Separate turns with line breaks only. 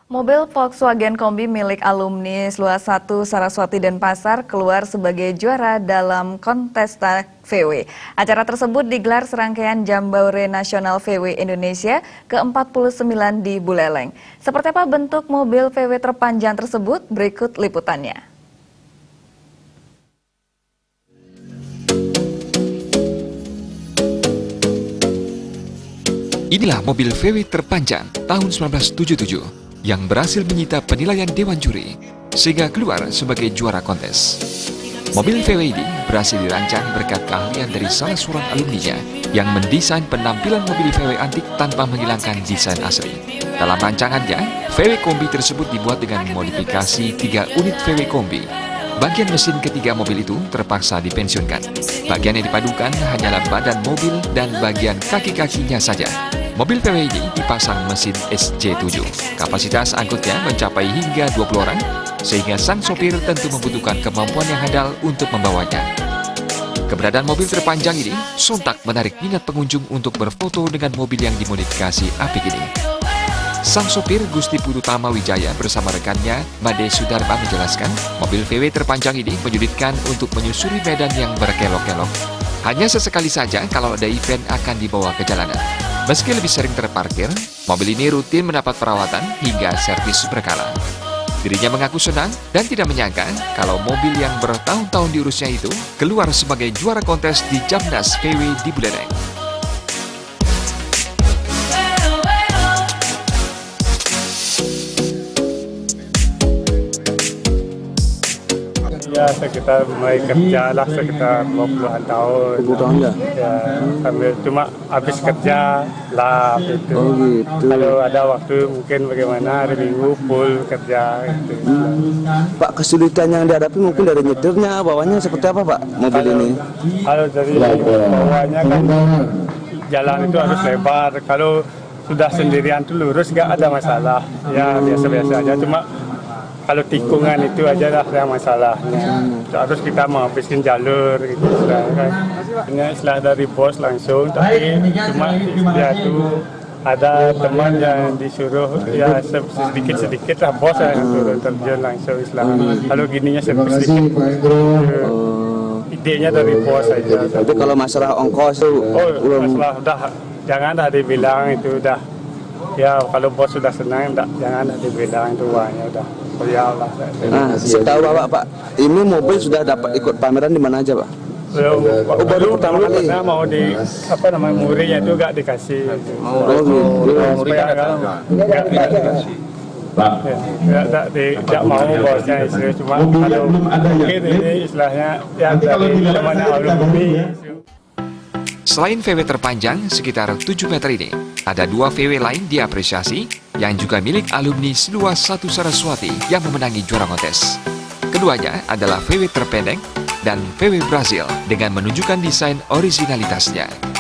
Mobil Volkswagen Kombi milik alumni SLUA 1 Saraswati Denpasar keluar sebagai juara dalam Kontesta VW. Acara tersebut digelar serangkaian Jamboree Nasional VW Indonesia ke-49 di Buleleng. Seperti apa bentuk mobil VW terpanjang tersebut? Berikut liputannya.
Inilah mobil VW terpanjang tahun 1977 yang berhasil menyita penilaian Dewan Juri sehingga keluar sebagai juara kontes. Mobil VW ini berhasil dirancang berkat keahlian dari salah seorang alumninya yang mendesain penampilan mobil VW antik tanpa menghilangkan desain asli. Dalam rancangannya, VW Kombi tersebut dibuat dengan modifikasi 3 unit VW Kombi. Bagian mesin ketiga mobil itu terpaksa dipensiunkan. Bagian yang dipadukan hanyalah badan mobil dan bagian kaki-kakinya saja. Mobil VW ini dipasang mesin SJ7. Kapasitas angkutnya mencapai hingga 20 orang, sehingga sang sopir tentu membutuhkan kemampuan yang handal untuk membawanya. Keberadaan mobil terpanjang ini sontak menarik minat pengunjung untuk berfoto dengan mobil yang dimodifikasi apik ini. Sang sopir Gusti Purutama Wijaya bersama rekannya Made Sudarma menjelaskan, mobil VW terpanjang ini menyulitkan untuk menyusuri medan yang berkelok-kelok. Hanya sesekali saja kalau ada event akan dibawa ke jalanan. Meski lebih sering terparkir, mobil ini rutin mendapat perawatan hingga servis berkala. Dirinya mengaku senang dan tidak menyangka kalau mobil yang bertahun-tahun diurusnya itu keluar sebagai juara kontes di Jamnas VW di Buleleng.
Ya, sekitar mulai kerja lah sekitar 20-an tahun.
20 tahun ya?
Ya, sambil cuma habis kerja lah gitu.
Oh gitu.
Kalau ada waktu mungkin bagaimana hari Minggu full kerja gitu.
Pak, kesulitan yang dihadapi mungkin dari nyetirnya, bawahnya seperti apa Pak mobil ini?
Kalau dari bawahnya kan jalan itu harus lebar. Kalau sudah sendirian tuh lurus nggak ada masalah. Ya biasa-biasa aja. Cuma kalau tikungan itu aja lah yang masalahnya. Harus kita menghabiskan jalur gitu kan. Ini setelah dari bos langsung, tapi cuma dia tuh ada teman yang disuruh ya sedikit-sedikit lah bos yang suruh terjun langsung Islam. Kalau gininya sedikit. Idenya dari bos saja.
Jadi kalau masalah ongkos itu
masalah udah jangan dah dibilang itu udah. Ya kalau bos sudah senang jangan dah dibilang itu uangnya udah. Ya Allah.
Nah, setahu Bapak Pak, ini mobil sudah dapat ikut pameran di mana aja Pak?
Baru pertama kali mau di apa namanya murinya itu gak dikasih. Supaya nggak dikasih. Tidak mau bosnya istri cuma kalau mungkin ini istilahnya yang dari namanya alumni.
Selain VW terpanjang sekitar 7 meter ini, ada 2 VW lain diapresiasi yang juga milik alumni SLUA 1 Saraswati yang memenangi juara kontes. Keduanya adalah VW terpendek dan VW Brazil dengan menunjukkan desain originalitasnya.